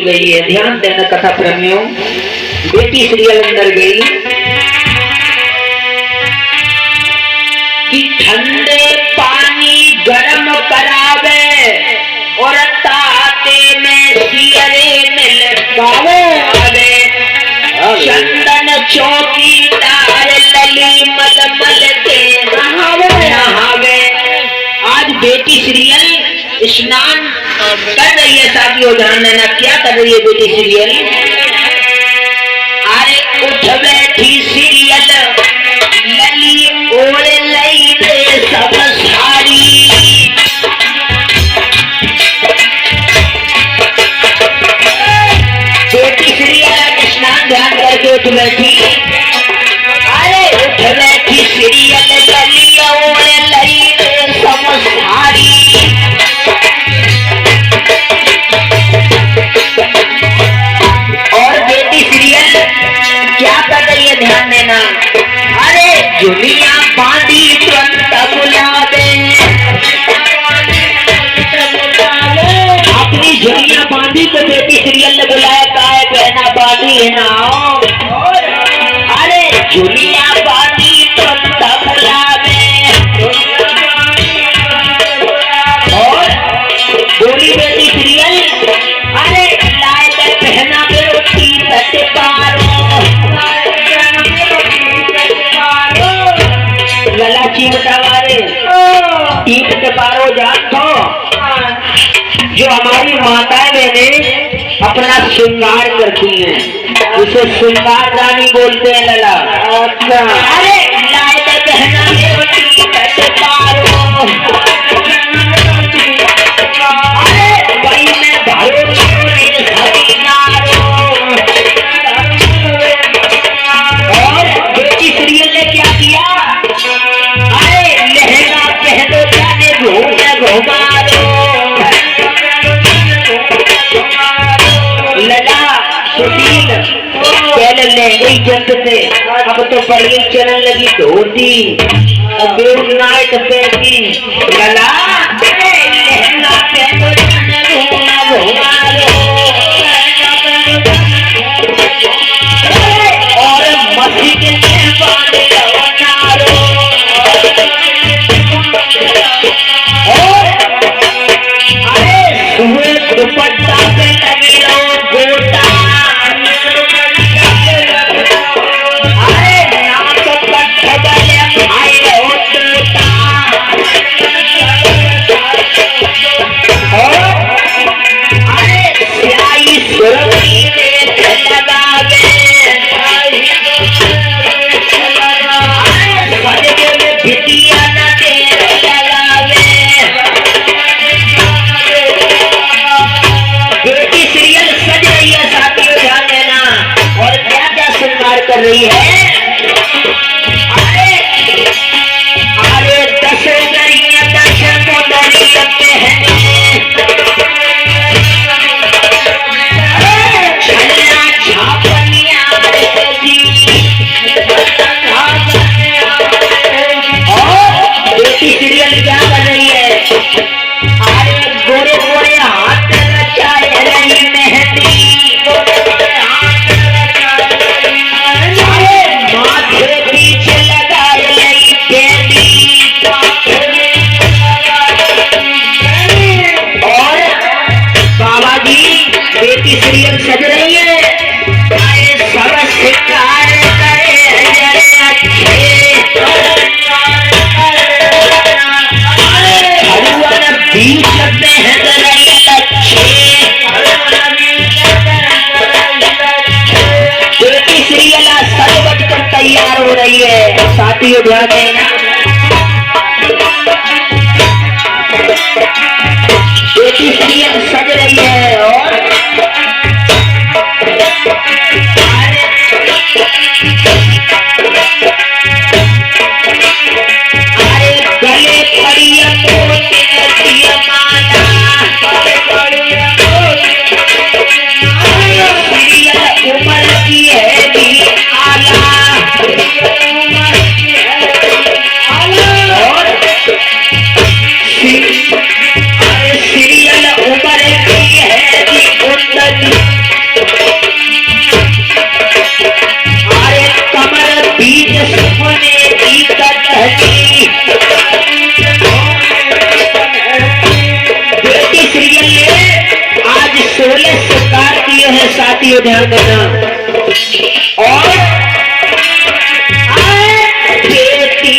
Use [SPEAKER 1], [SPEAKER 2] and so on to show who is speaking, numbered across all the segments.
[SPEAKER 1] गई है। ध्यान देना कथा प्रेमियों, बेटी सीरियल अंदर गई कि ठंडे पानी गरम करावे और ताते में सियरे में लटकावे। चंदन चौकीदार लली मलमल के नहावे। आज बेटी सीरियल स्नान कर रही है। साथियों ध्यान देना, क्या कर रही है बेटी सीरियल? अरे उठ बैठी सीरियल लली ओढ़ लई रे सब साड़ी। बेटी सीरियल स्नान ध्यान करके उठ बैठी। अरे उठ बैठी सीरियल लली ओढ़ लई रे सब साड़ी। ध्यान देना, अरे जुलिया बांधी तुरंत बुलावे। अपनी जुलिया बांधी तो बेटी सीरियल ने बुलाया, काय बहना बांधी है ना। अरे जुलिया बांधी तुरंत बुलावे और बोली बेटी सीरियल, अरे लाए पहना मेरो टी-शर्ट पारो। गला चीमटा वाले टीप के पारो जान तो जो हमारी माताएं बहने अपना श्रृंगार करती हैं, उसे श्रृंगार रानी बोलते हैं लला। अरे लाए पहना मेरो टी-शर्ट पारो। अरे वही मैं भारो और बेटी सीरियल ने क्या किया? अरे लहंगा पहनो जाने घुमारो। लला सुशील पहले लहंगे जमते, अब तो बड़ी चलन लगी धोती और गुड नाइट पहनी। लला लहंगा पहनो जाने घुमारो और मस्ती के बांधे अवतारो। अरे दुपट्टा पे लगी रहो गोटा। अरे नाक पर बले भाई रहो टूटा। अरे स्याही सुरखी में लगावे। बिटिया न तेरे लगावे। बेटी सीरियल सज रही है। साथियों ध्यान देना, और क्या क्या श्रृंगार कर रही है? अरे दस गरियां दस मोदरियां पहने। छल्ला छापनिया बेटी सीरियल क्या कर रही है? अरे गोरे गोरे हाथ रचाए रही मेहंदी। अरे माथे पीछे लगाए रही बेटी। और बाबा जी बेटी सीरियल सज रही है। अरे सब शिकार करे अच्छे। बीच में बेटी सीरियल सज बज कर तैयार हो रही है। साथियों ध्यान देना, बेटी सीरियल सज रही है और अरे गले पड़ी उम्र की है भी आला। बढ़िया श्रृंगार किए हैं साथियों, ध्यान देना। और बेटी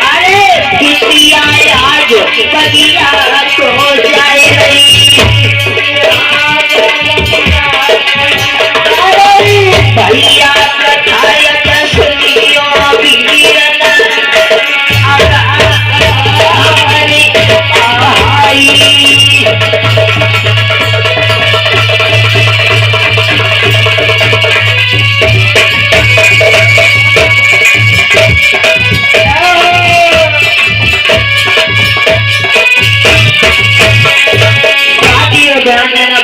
[SPEAKER 1] अरे बिटिया आज बगिया तो जाए रही, भैया कथायक सुनियो वीरन आई।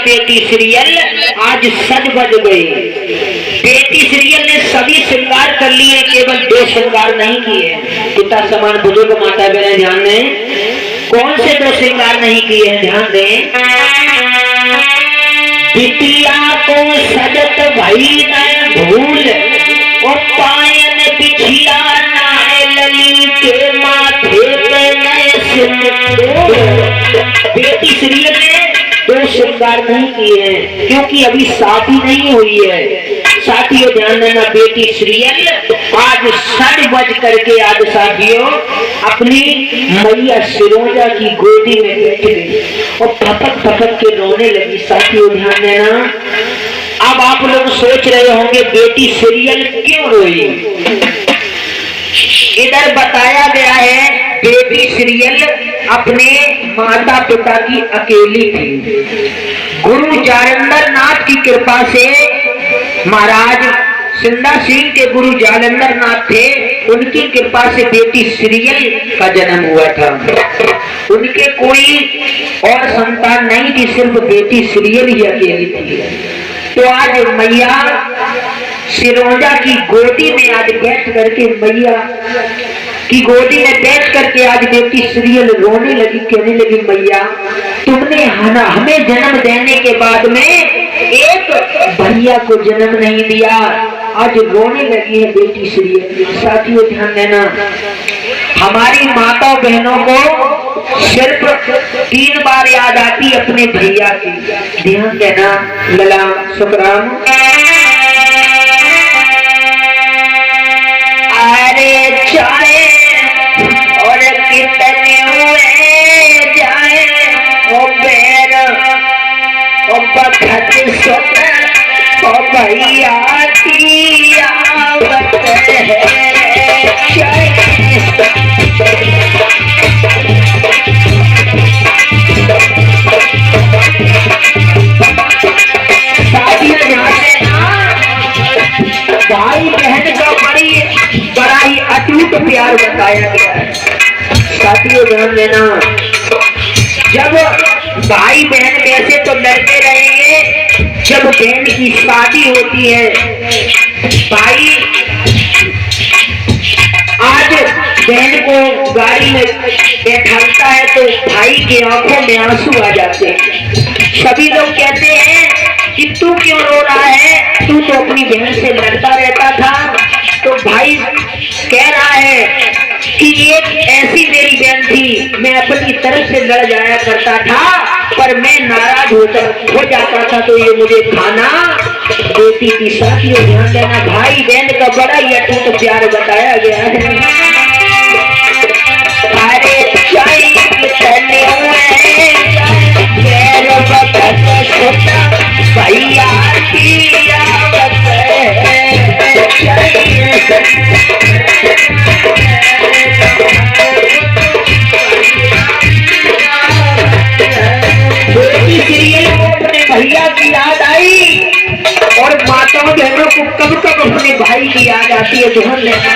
[SPEAKER 1] बेटी सीरियल आज सज बज गई। बेटी सीरियल ने सभी श्रृंगार कर लिए, केवल 2 श्रृंगार नहीं किए। पिता समान बुजुर्ग माता बहन ध्यान दें, कौन से 2 श्रृंगार नहीं किए हैं, ध्यान दें। बिटिया को सजत भई न भूल, और पायन बिछिया नाय लली के माथे पे नए सिंदूर। बेटी सीरियल ने 2 श्रृंगार नहीं किए हैं, क्योंकि अभी शादी नहीं हुई है। साथियों ध्यान देना, बेटी सीरियल आज सज बज करके आज साथियों अपनी मैया सिरोजा की गोदी में बैठ गई और थपक थपक के रोने लगी। साथियों ध्यान देना, अब आप लोग सोच रहे होंगे बेटी सीरियल क्यों रोई। इधर बताया गया है बेटी सीरियल अपने माता पिता की अकेली थी। गुरु जालंधर नाथ की कृपा से, महाराज सिंधा सिंह के गुरु जालंधर नाथ थे, उनकी कृपा से बेटी सीरियल का जन्म हुआ था। उनके कोई और संतान नहीं थी, सिर्फ बेटी सीरियल ही अकेली थी। तो आज मैया सिरोजा की गोदी में आज बैठ करके, मैया की गोदी में बैठ करके आज बेटी सीरियल रोने लगी, कहने लगी मैया तुमने हमें जन्म देने के बाद में एक भैया को जन्म नहीं दिया। आज रोने लगी है बेटी सीरियल। साथियों ध्यान देना, हमारी माता बहनों को सिर्फ 3 बार याद आती अपने भैया की। ध्यान देना, लला शुक्राम अरे चाहे और कितने हुए जाए ओ पैर ओ बखत सुत ओ भैया की आवत है। भाई बहन का बड़ा ही अटूट प्यार बताया गया है। साथियों ध्यान देना, जब भाई बहन वैसे तो लड़ते रहेंगे, जब बहन की शादी होती है, भाई आज बहन को गाड़ी में बैठाता है तो भाई की आंखों में आंसू आ जाते हैं। सभी लोग कहते हैं कि तू क्यों रो रहा है, तू तो अपनी बहन से लड़ता रहता था। तो भाई कह रहा है कि एक ऐसी मेरी बहन थी, मैं अपनी तरफ से लड़ जाया करता था, पर मैं नाराज हो जाता था तो ये मुझे खाना देती थी। साथियों ध्यान देना, भाई बहन का बड़ा ही अटूट प्यार बताया गया है। अरे भैया की आवत है। सीरियल को अपने भैया की याद आई और माताओं बहनों को कब कब अपने भाई की याद आती है। ध्यान देना,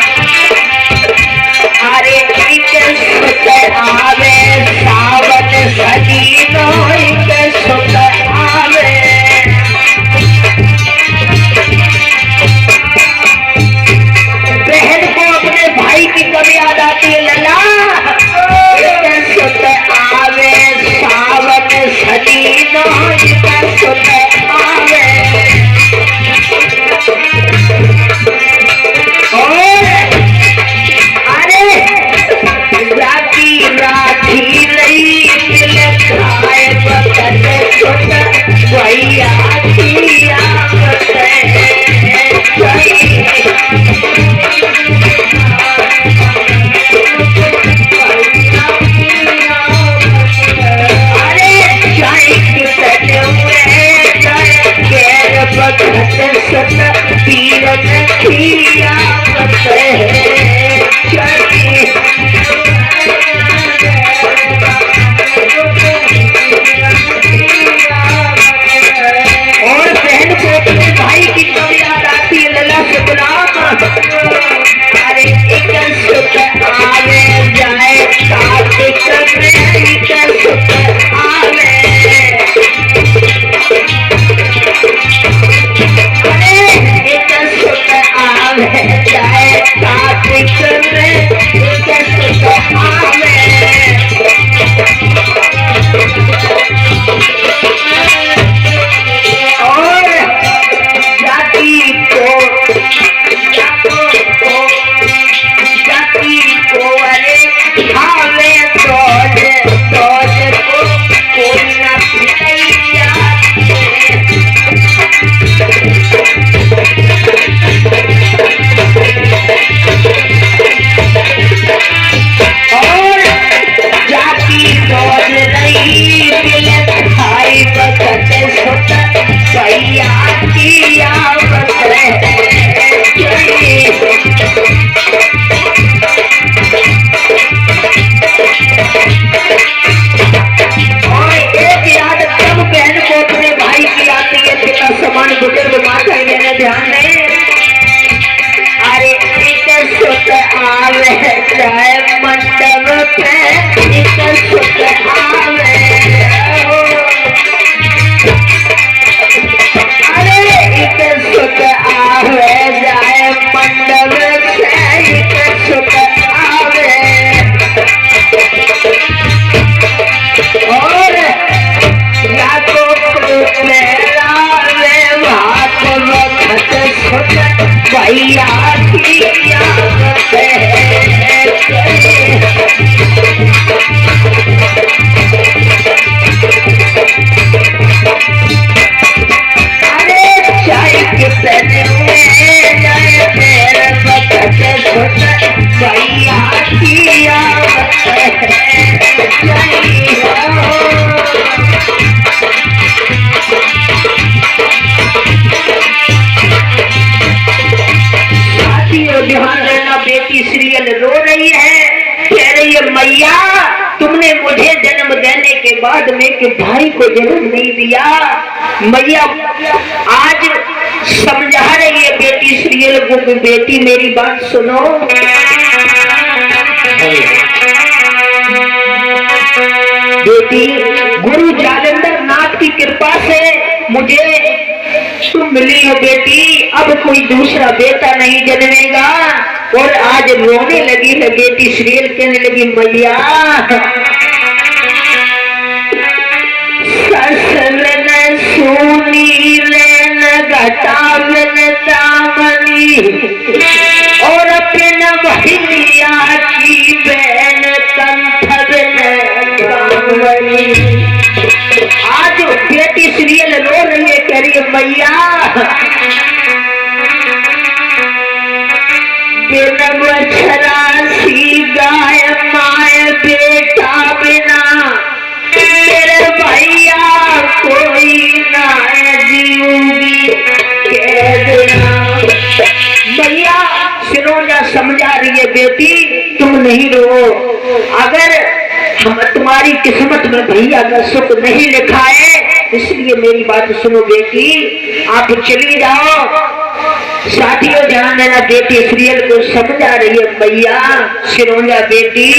[SPEAKER 1] मैया तुमने मुझे जन्म देने के बाद में कि भाई को जन्म नहीं दिया। मैया आज समझा रही है बेटी सीरियल को कि बेटी मेरी बात सुनो। बेटी गुरु जालंधर नाथ की कृपा से मुझे तुम मिली हो बेटी, अब कोई दूसरा बेटा नहीं जन्मेगा। और आज रोने लगी है बेटी सीरियल, कहने लगी मैया ससुरन सुनी लेन घटावन दामनी और अपने भैया की बहन कंठवन कामनी। आज बेटी सीरियल रो रही है, कह रही है मैया बिन बछरासी गाय माय बेटा बिना मेरे भैया कोई ना जीऊंगी कह देना। भैया सिरोजा समझा रही है बेटी तुम नहीं रो, अगर हम तुम्हारी किस्मत में भैया का सुख नहीं लिखा है, इसलिए मेरी बात सुनो बेटी, आप चली जाओ। साथियों जहां मेरा बेटी सीरियल को समझा रही है भैया सिरोजा बेटी,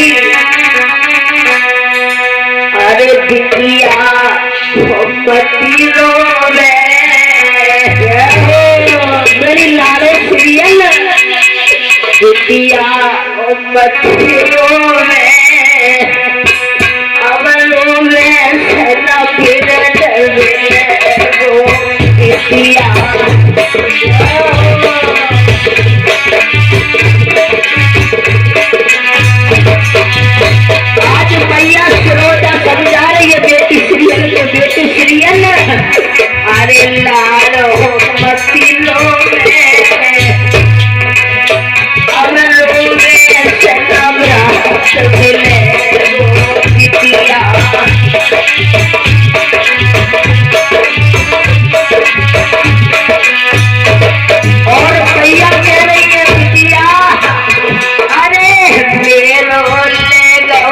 [SPEAKER 1] अरे बिटिया मती रो मेरी लाडो सीरियल, बिटिया मती रो अब रो सदा फिर बिटिया। आज भैया सिरोजा समझा रही है बेटी सीरियल के बेटी सीरियल, अरे लालो मती लो अब रो सनम रात मिले बिटिया। और भैया कह रही है बिटिया अरे मेरो ले गो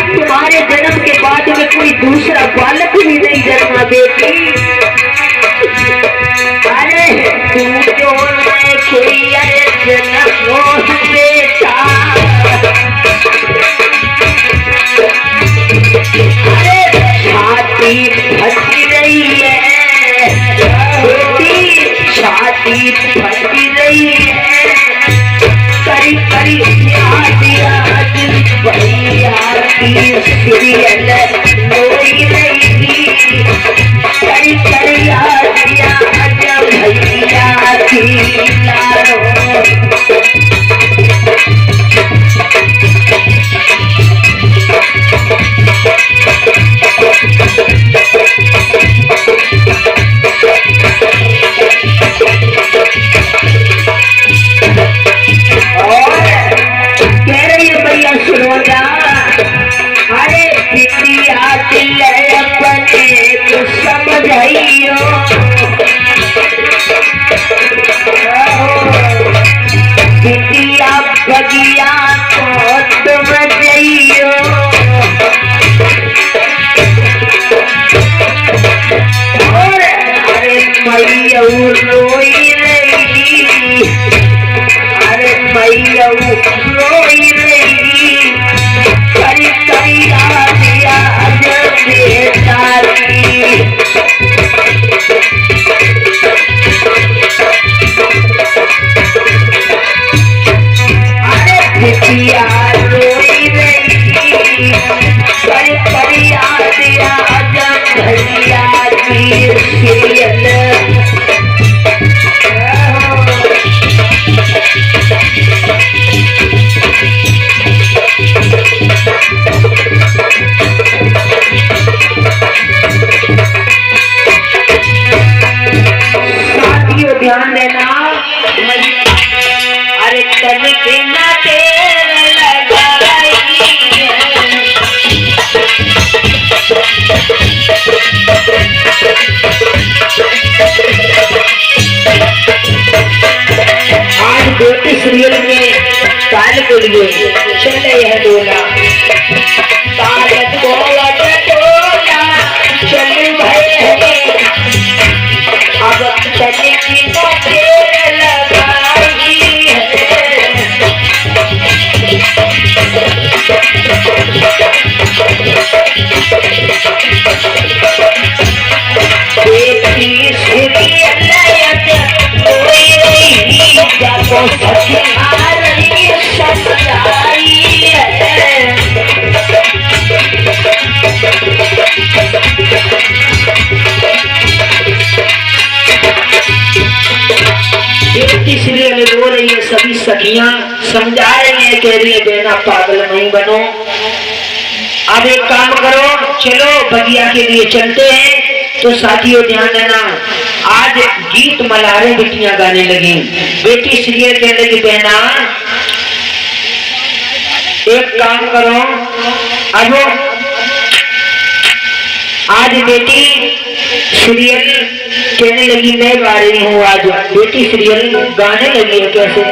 [SPEAKER 1] तुम्हारे जन्म के बाद में कोई दूसरा बालक भी नहीं जन्मा बेटी। अरे तू जो मैं कोई जन्म हो बेटा, अरे छाती फटी रही है बेटी, छाती फटी रही है, करी करी भैया की सीरियल रोई रही, करी करी भैया की लारो। बगिया को तुम जइयो, और अरे मैया रोई रही, अरे मैया रोई रही, करी करी दिया बेटा की। बिटिया रोई रही, पर परिया दिया भैया की सीरियल। बेटी सीरियल रो रही है, सभी सखियां समझा रही है, कह रही है बहना पागल नहीं बनो। अब एक काम करो, चलो बगिया के लिए चलते हैं। तो साथियों ध्यान देना, आज गीत मल्हारे बिटियां गाने लगी। बेटी सीरियल कहने लगी बहना एक काम करो, अब आज बेटी सीरियल कहने लगी मैं गा रही हूँ। आज बेटी सीरियल गाने लगी है। कैसे?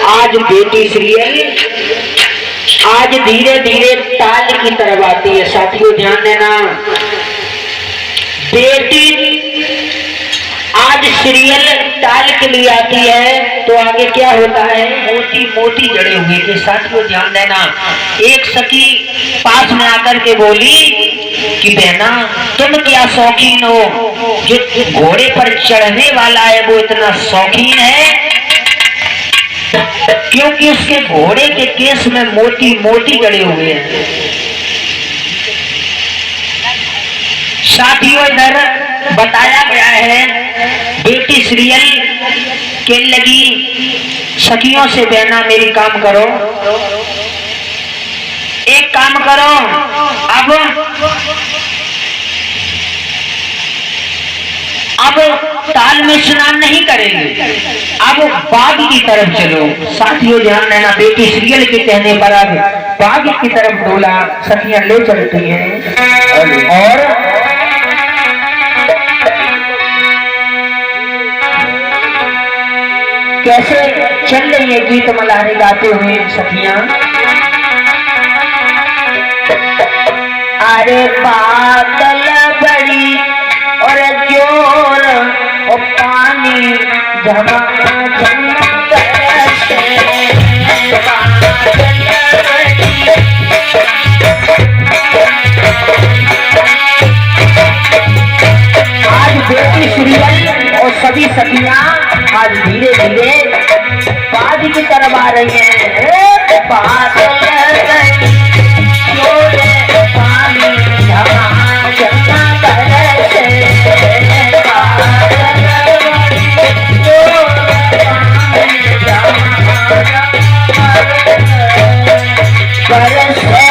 [SPEAKER 1] आज बेटी सीरियल आज धीरे धीरे ताल की तरफ आती है। साथियों ध्यान देना, बेटी आज सीरियल ताल के लिए आती है तो आगे क्या होता है, मोती मोती जड़े हुए थे। साथियों ध्यान देना, एक सखी पास में आकर के बोली कि बहना तुम क्या शौकीन हो, जो घोड़े पर चढ़ने वाला है वो इतना शौकीन है क्योंकि उसके घोड़े के केस में मोती मोती जड़े हुए हैं। साथियों इधर बताया गया है, बेटी सीरियल के लगी सखियों से बहना मेरी काम करो, एक काम करो, अब ताल में स्नान नहीं करेंगे, अब बाग की तरफ चलो। साथियों ध्यान देना, बेटी सीरियल के कहने पर अब बाग की तरफ डोला सखियां ले चलती हैं और कैसे चल रही है गीत मल्हारे गाते हुए सखियां। अरे बादल बड़ी और जोर और पानी झमा झमा बरसे, आज बेटी सीरियल और सभी सखियां आज धीरे धीरे बाजी की तरफ आ रही है। बादल पानी झमा झमा बरसे,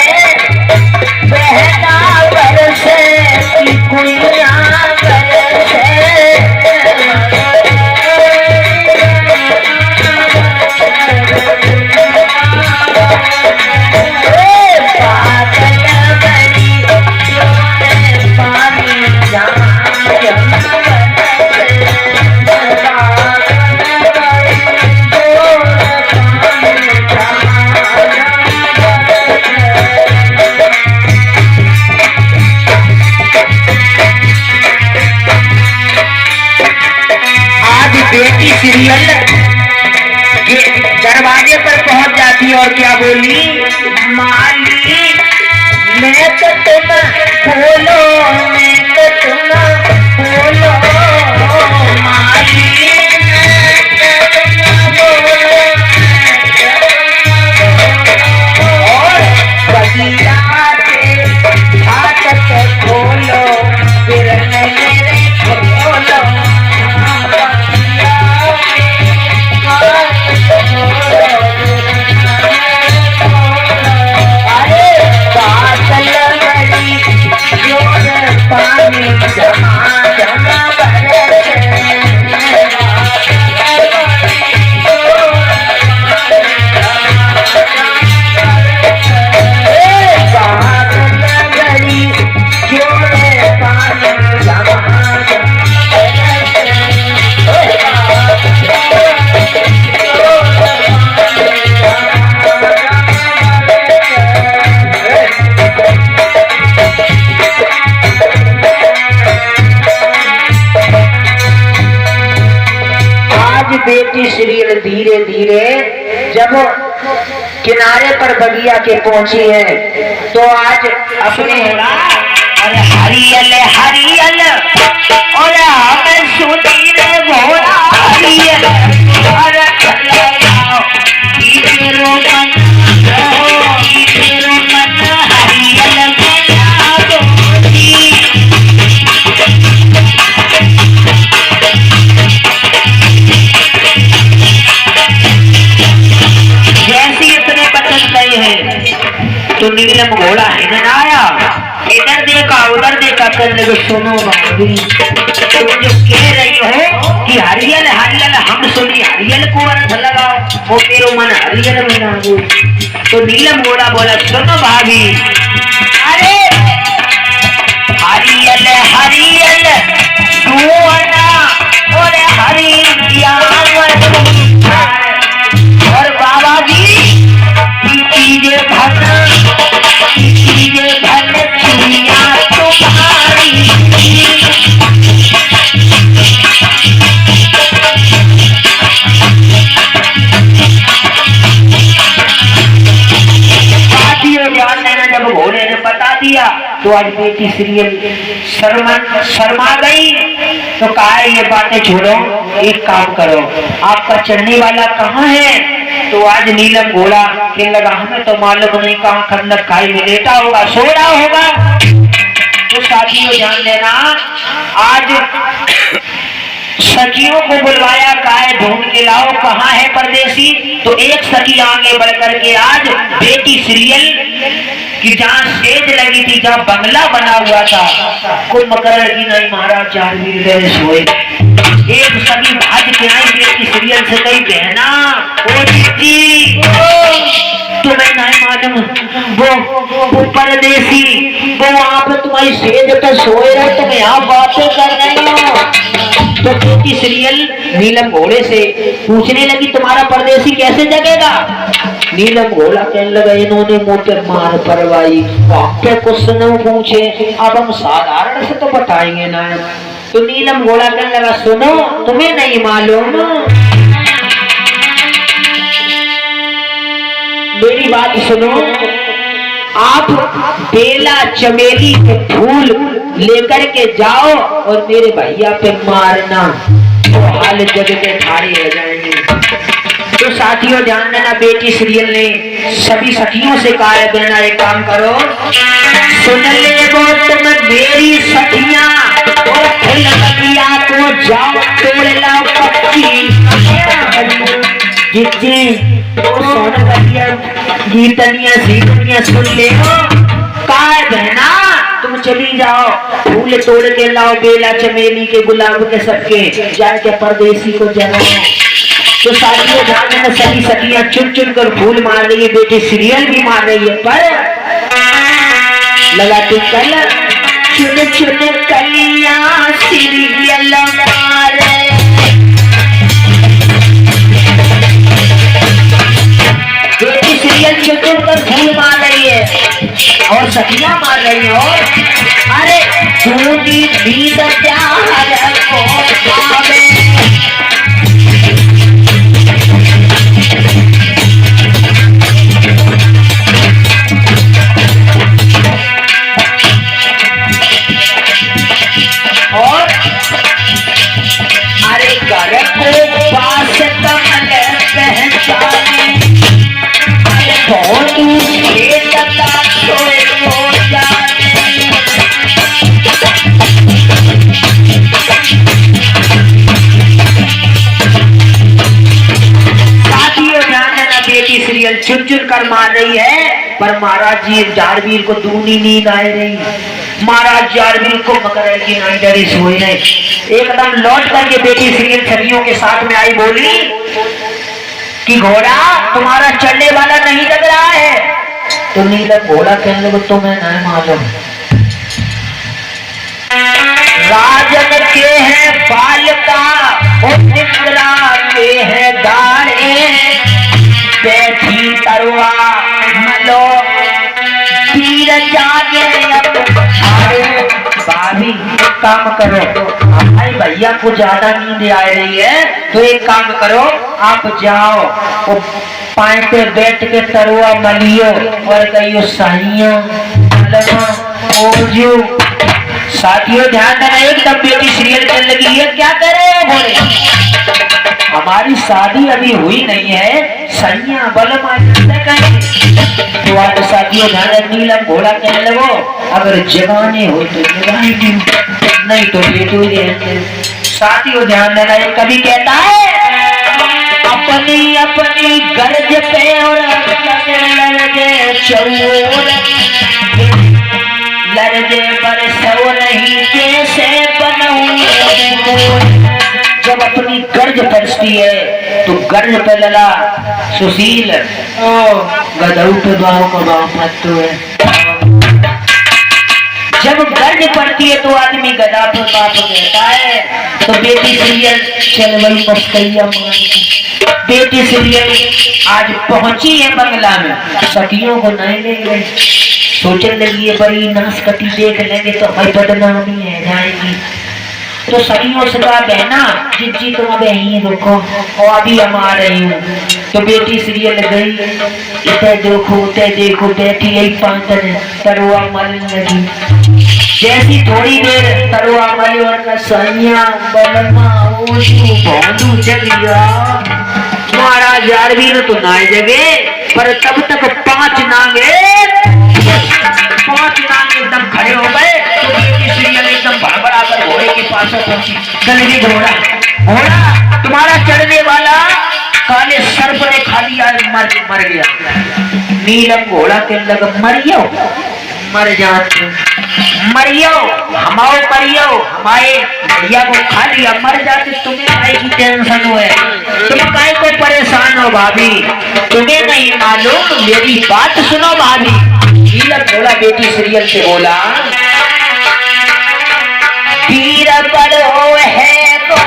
[SPEAKER 1] बहना बरसे की कुइया बरसे, बेटी सीरियल के दरवाजे पर पहुंच जाती और क्या बोली, मालिक मैं तो तुम बोलो, मैं तो तुम बोलो, मालिक मैं तो तुम बोलो, और बगिया के फाटक खोलो, फिर मेरे खोलो, पानी जमा जमा बरसे, बेटी सीरियल धीरे धीरे जब किनारे पर बगिया के पहुंची है तो आज अपने अरे हरियल हरियल और हमें सुनी रे घोड़ा हरियल, अरे तेरो मन हरियल बना दोती, तो नीलम घोड़ा इधर आया, इधर देखा उधर देखा करने को, सुनो बाबी तुम जो कह रही हो कि हरियल हरियल हम सुनी हरियल को अर्थ लगाओ, वो मेरो मन हरियल बना दो। तो नीलम घोड़ा बोला सुनो भाभी, अरे हरियल हरियल सुना और हरिया और बाबा जी कीजिए धन चुनिया तुम्हारी, जब घोड़े ने बता दिया तो आज बेटी सीरियल शर्मा गई। तो कहा ये बातें छोड़ो, एक काम करो, आपका चढ़ने वाला कहाँ है? तो आज नीलम घोड़ा के लगा हमें तो मालूम नहीं कहाँ खंडक खाई में लेटा होगा, सो रहा होगा। तो साथियों जान लेना, आज सखियों को बुलवाया, काय ढूंढ के लाओ कहाँ है परदेसी। तो एक सखी आगे बढ़ करके आज बेटी सीरियल कि जहाँ स्टेज लगी थी, जहाँ बंगला बना हुआ था, कुंभकर्ण की नहीं महाराज चार वीर सोए, एक सभी भाज के आई बेटी सीरियल से कही बहना ओ दीदी तुम्हें नहीं मालूम, वो परदेसी वो वहां पे तुम्हारी स्टेज पे सोए रहे, तुम यहाँ बातें कर रही हो। तो बेटी सीरियल नीलम घोड़े से पूछने लगी तुम्हारा परदेसी कैसे जगेगा। नीलम घोड़ा कहने लगा इन्होंने मुझे मार परवाई आपके कुछ न पूछे, अब हम साधारण से तो बताएंगे ना। तो नीलम घोड़ा कहने लगा सुनो तुम्हें नहीं मालूम, मेरी बात सुनो, आप बेला चमेली के फूल लेकर के जाओ और मेरे भैया पे मारना तो हाल जग के ठाड़े हो जाएंगे। तो साथियों ध्यान देना, बेटी सीरियल ने सभी सखियों से कहा है बहना एक काम करो, सुन ले वो तुम मेरी सखियां और फुलवरिया को जाओ तोड़ लाओ पक्की गीतनिया सीतनिया सुन ले कहा बहना तुम चली जाओ फूल तोड़ के लाओ बेला चमेली के गुलाब के सबके जाके परदेसी को जगाओ। तो साथियों ध्यान में सभी सखियां चुन चुन कर फूल मार रही है, बेटी सीरियल भी मार रही है, पर लगाते कल चुन चुन कलियां सीरियल मारे। बेटी सीरियल चुन चुन कर फूल मार रही है और सखियां मार रही है, और अरे सूनी नींद प्यार को आवे। और अरे घर को पास कमल पहचाने, अरे बहुत खेत का सोए हो जाने। साथियों ध्यान देना, बेटी सीरियल चुन चुन कर मार रही है, पर महाराज जी जारवीर को दूनी नींद आ रही। महाराज जारवीर को मकर की नाई डरी सोई नहीं। एकदम लौट करके बेटी सीरियल सखियों के साथ में आई, बोली कि घोड़ा तुम्हारा चलने वाला नहीं लग रहा है। तो नीलम घोड़ा कहने लगा तुम्हें नहीं मालूम, राजन के है बाल का और निकला के है दाढ़े, बैठी तरुआ मलो तीर जागे भाभी एक काम करो, भाई भैया को ज्यादा नींद आ रही है तो एक काम करो आप जाओ वो पाए पे बैठ के तरुआ मलियो और कहियो साइया साथियों ध्यान देना, एकदम बेटी सीरियल करने लगी है क्या करे बोले हमारी शादी अभी हुई नहीं है सैया बलमा तो आप साथियों ध्यान नीलम घोड़ा कहने लगो अगर जगाने हो तो जगाएंगे नहीं तो लेटे। साथियों ध्यान देना, एक कवि कहता है अपनी अपनी गर्ज पे और लरजे चोर लरजे बरसो नहीं कैसे बनूं। जब अपनी गर्ज बरसती है तो गर्ज पे लला सुशील गदऊ पे बाव को बाव पत्तू है। जब गर्ज पड़ती है तो आदमी गदा पर बाप कहता है। तो बेटी सीरियल चल वही मस्कैया मार। बेटी सीरियल आज पहुंची है बंगला में, सखियों को नहीं ले गए, सोचने लगी है बड़ी नाशकती देख लेंगे तो हमारी बदनामी है जाएगी। तो सखियों से कहा बहना जिज्जी तुम अब यहीं रुको और अभी हम आ रही हूँ। तो बेटी सीरियल गई, इधर देखो बैठी यही पांचन तरुआ मलने लगी। जैसी थोड़ी देर तरुआ मली और सैया बलमा भौंदू जगिया। महाराज जारवीर तो ना जगे पर तब तक पांच नांगे एकदम खड़े हो गए। तो बेटी सीरियल एकदम भड़बड़ा कर घोड़े के पास पहुंची। गलगी घोड़ा घोड़ा तुम्हारा चढ़ने वाला काले सर्प ने खा लिया, मर गया। नीलम घोड़ा के लग मरियो मर जाते मरियो हमाओ मरियो हमारे भैया को खा लिया मर जाते, तुम्हें ऐसी टेंशन हो तुम काय को परेशान हो भाभी, तुम्हें नहीं मालूम मेरी बात सुनो भाभी। नीलम घोड़ा बेटी सीरियल से बोला पीर पर हो है को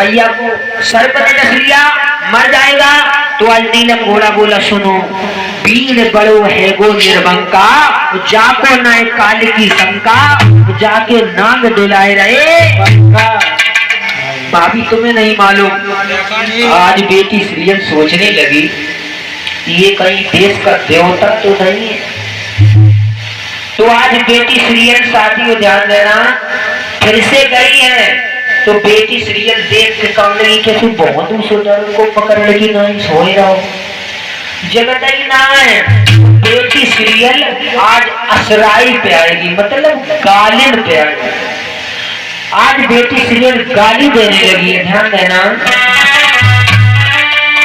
[SPEAKER 1] मैया को सर्प ने डस लिया, मर जाएगा। तो आज नीलम घोड़ा बोला, सुनो, वीर बड़ो है गो निर्बंका, जाको न काल की शंका, जाके नाग दिलाए रहे। भाभी तुम्हें नहीं मालूम, आज बेटी श्रीयन सोचने लगी ये कहीं देश का देवता तो नहीं है। तो आज बेटी श्रीयन, साथियों ध्यान देना, फिर से गई है। तो बेटी श्रीयन देख के काम लगी कैसे बहुत को पकड़ लगी, ना ही सोए रहो जगत ही ना है। बेटी श्रीयन आज असराई पे आएगी, मतलब गालिन पे आएगी। आज बेटी श्रीयन गाली देने लगी है, ध्यान देना।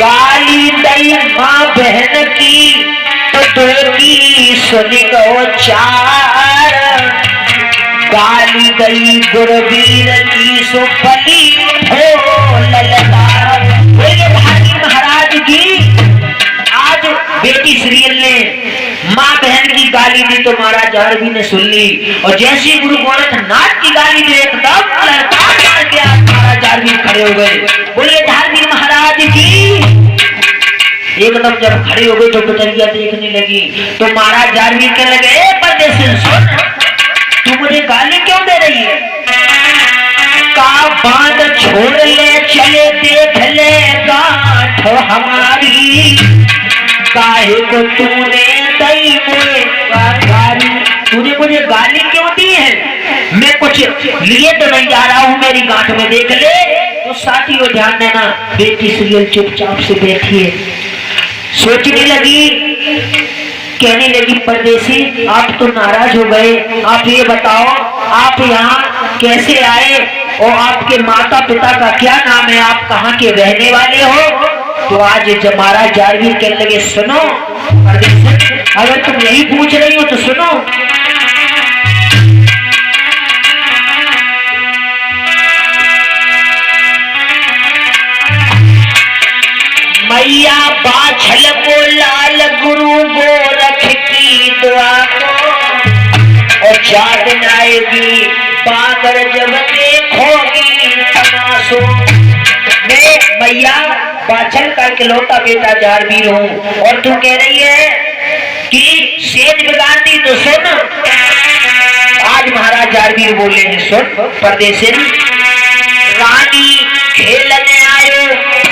[SPEAKER 1] गाली दई माँ बहन की तो दो की सुन गो चार, गाली दई गुरवीर की सो फली हो ललकार। महाराज की आज बेटी श्रीयन ने माँ बहन की गाली दी तो महाराज जारवी ने सुन ली, और जैसे गुरु गोरखनाथ की गाली दी एकदम महाराज जारवी खड़े हो गए। बोलिए धार्मिक महाराज की। एकदम जब खड़े हो गए तो पिटरिया देखने लगी, तो महाराज जारवी कहने लगे, परदेसी सुन, तू मुझे गाली क्यों दे रही है? का बांध छोड़ ले, चले देख ले गांठ हमारी, काहे को तूने दई में गाली, तूने मुझे गाली क्यों दी है? मैं कुछ लिए तो नहीं जा रहा हूँ, मेरी गांठ में देख ले। तो साथियों ध्यान देना, बेटी श्रीयन चुपचाप से बैठी है, सोचने लगी, कहने लगी, परदेसी आप तो नाराज हो गए, आप ये बताओ आप यहाँ कैसे आए और आपके माता पिता का क्या नाम है, आप कहाँ के रहने वाले हो? तो आज जब महाराज जारवी कहने लगे, सुनो परदेसी, अगर तुम यही पूछ रही हो तो सुनो, मैया बाछल को लाल गुरु गोरख की दुआ को, और चाँद आएगी पाकर जब देखोगी तमाशो। मैं मैया बाछल का इकलौता बेटा जारवीर हूँ, और तू कह रही है कि सेज बिगाड़ी, तो सुन। आज महाराज जारवीर बोले हैं, सुन परदेसी, रानी खेलने आयो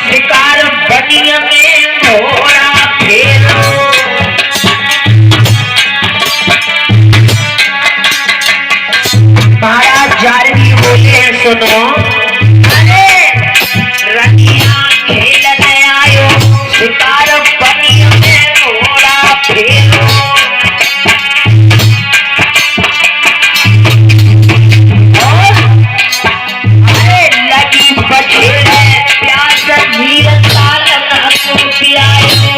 [SPEAKER 1] शिकार बनिया में घोड़ा फेरो, महाराज जारवी बोले, सुनो, अरे रनिया खेलने आयो शिकार बनिया में घोड़ा फेरो, और अरे लगी बछेड़े प्यास नीर ताल न पियायो,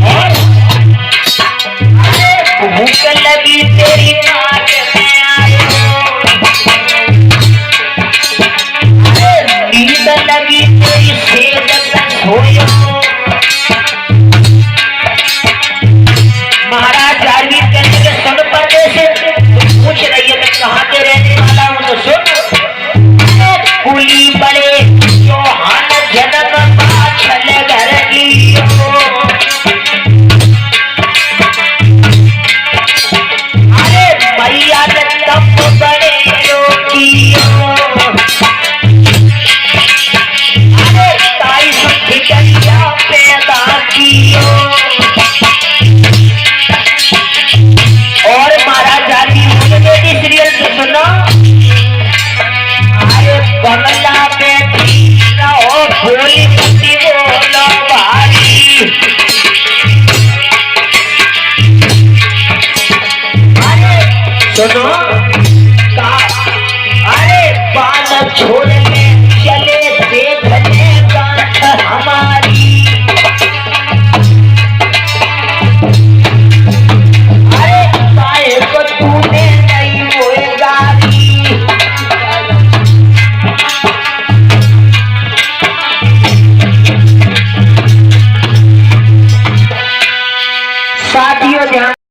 [SPEAKER 1] और अरे भूख लगी तेरी नाक में आयो, अरे नींद लगी तेरी सेज में सोयो। महाराज जारवी कहने के सुन परदेसी, पूछ रही है मैं कहाँ के रहने वाला हूँ, तो सुन, कुली बड़े चौहान जन्म बाछल घर की, अरे मैया ने तब बड़े रोकियो, अरे ताई सुखिया पैदा कियो। और महाराज जारवी बेटी श्रीयन से सुनो, अरे बंगला बैठी रहो भोली बुद्धि बोलो भारी, अरे सुनो, अरे बाल छोड़ के चले देखने गांठ हमारी, अरे काहे को तूने नहीं मोए गाली, साथियों ध्यान